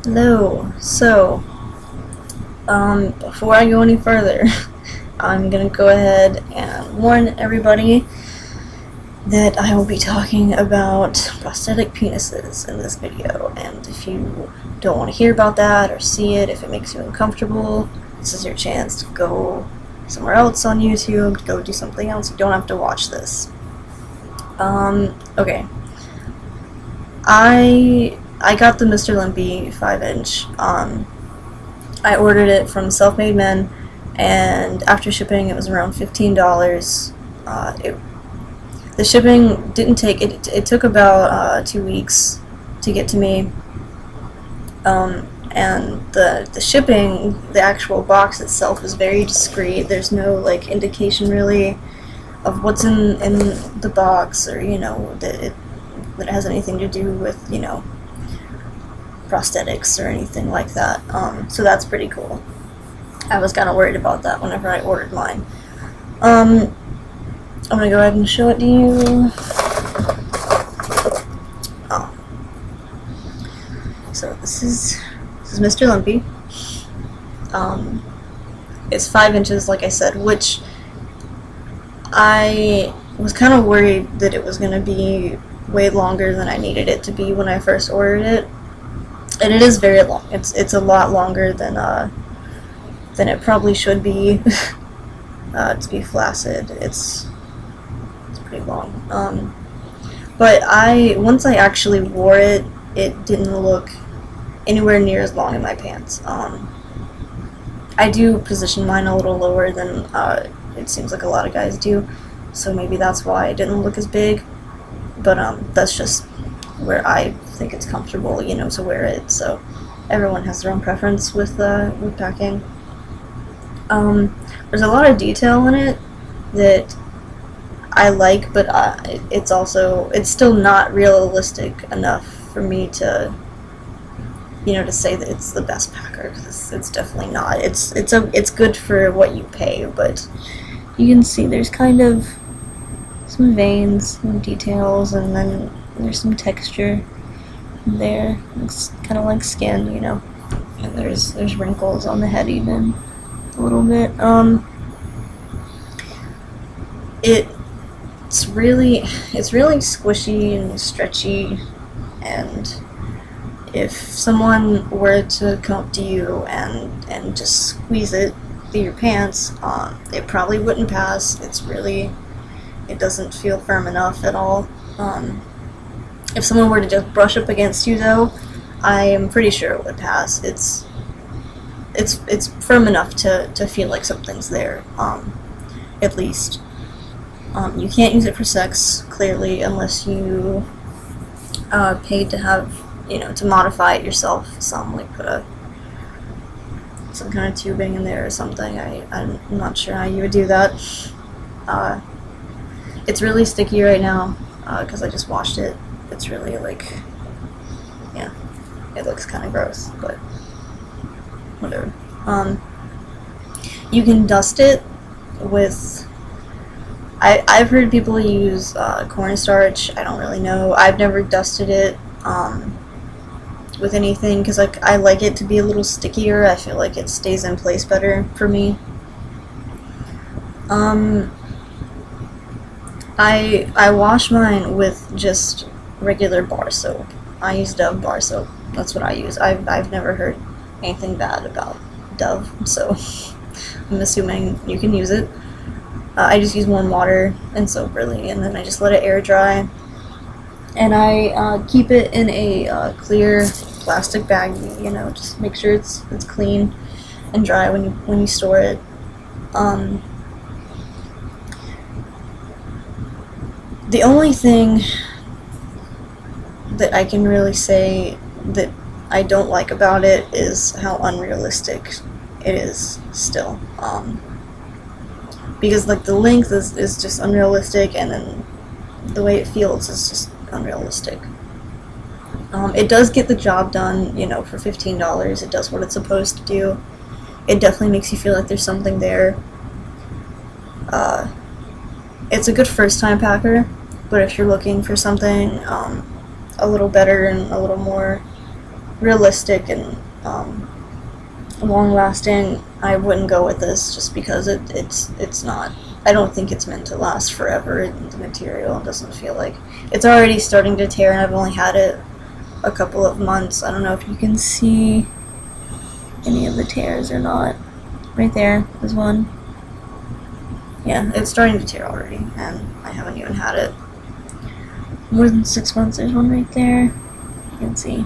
Hello. Before I go any further, I'm gonna go ahead and warn everybody that I will be talking about prosthetic penises in this video, and if you don't want to hear about that or see it, if it makes you uncomfortable, this is your chance to go somewhere else on YouTube, go do something else. You don't have to watch this. Okay. I got the Mr. Limpy 5-inch. I ordered it from Self-Made Men, and after shipping it was around $15. The shipping didn't take, it took about 2 weeks to get to me, and the shipping, the actual box itself is very discreet. There's no like indication really of what's in the box, or that it has anything to do with prosthetics or anything like that. So that's pretty cool. I was kind of worried about that whenever I ordered mine. I'm gonna go ahead and show it to you. Oh. So this is Mr. Limpy. It's 5 inches, like I said, which I was kind of worried that it was gonna be way longer than I needed it to be when I first ordered it. And it is very long. It's a lot longer than it probably should be. To be flaccid, it's pretty long. But once I actually wore it, it didn't look anywhere near as long in my pants. I do position mine a little lower than it seems like a lot of guys do, so maybe that's why it didn't look as big. But that's just where I think it's comfortable, to wear it. So everyone has their own preference with packing. There's a lot of detail in it that I like, but it's still not realistic enough for me to to say that it's the best packer, because it's definitely not. It's good for what you pay, but you can see there's kind of some veins, some details, and then there's some texture there. It's kind of like skin, and there's wrinkles on the head even a little bit. It's really squishy and stretchy, and if someone were to come up to you and just squeeze it through your pants, it probably wouldn't pass. It doesn't feel firm enough at all. If someone were to just brush up against you, though, I am pretty sure it would pass. It's firm enough to feel like something's there, at least. You can't use it for sex, clearly, unless you paid to have, to modify it yourself some, like put some kind of tubing in there or something. I'm not sure how you would do that. It's really sticky right now, because I just washed it. It's really, yeah, it looks kind of gross, but whatever. You can dust it with, I've heard people use cornstarch. I don't really know. I've never dusted it with anything, because I like it to be a little stickier. I feel like it stays in place better for me. I wash mine with just regular bar soap. I use Dove bar soap. That's what I use. I've never heard anything bad about Dove, so I'm assuming you can use it. I just use warm water and soap, really, and then I just let it air dry. And I keep it in a clear plastic baggie, just make sure it's clean and dry when you store it. The only thing that I can really say that I don't like about it is how unrealistic it is still. Because the length is just unrealistic, and then the way it feels is just unrealistic. It does get the job done, for $15. It does what it's supposed to do. It definitely makes you feel like there's something there. It's a good first-time packer, but if you're looking for something a little better and a little more realistic and long lasting, I wouldn't go with this just because it's not. I don't think it's meant to last forever. The material doesn't feel like it's already starting to tear, and I've only had it a couple of months. I don't know if you can see any of the tears or not. Right there is one. Yeah, it's starting to tear already, and I haven't even had it more than 6 months. There's one right there. You can see.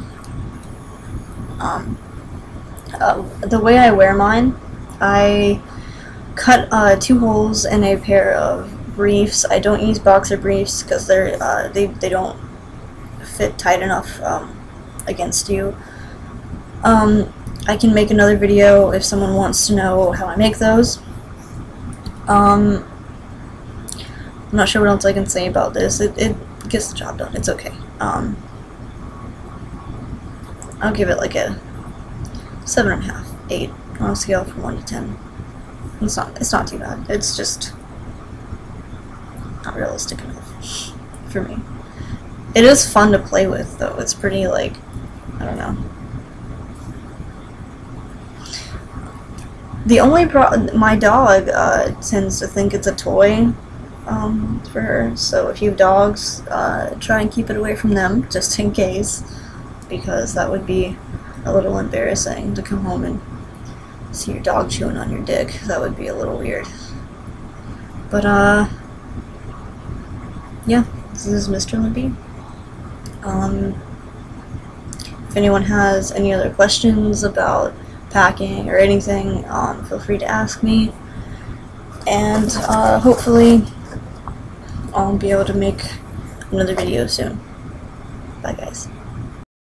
The way I wear mine, I cut 2 holes in a pair of briefs. I don't use boxer briefs because they don't fit tight enough against you. I can make another video if someone wants to know how I make those. I'm not sure what else I can say about this. It gets the job done. It's okay. I'll give it like a 7.5, 8 on a scale from 1 to 10. It's not too bad. It's just not realistic enough for me. It is fun to play with, though. It's pretty, like, I don't know. The only my dog tends to think it's a toy for her. So if you have dogs, try and keep it away from them, just in case, because that would be a little embarrassing to come home and see your dog chewing on your dick. That would be a little weird. But yeah, this is Mr. Limpy. If anyone has any other questions about packing or anything, feel free to ask me, and hopefully I'll be able to make another video soon.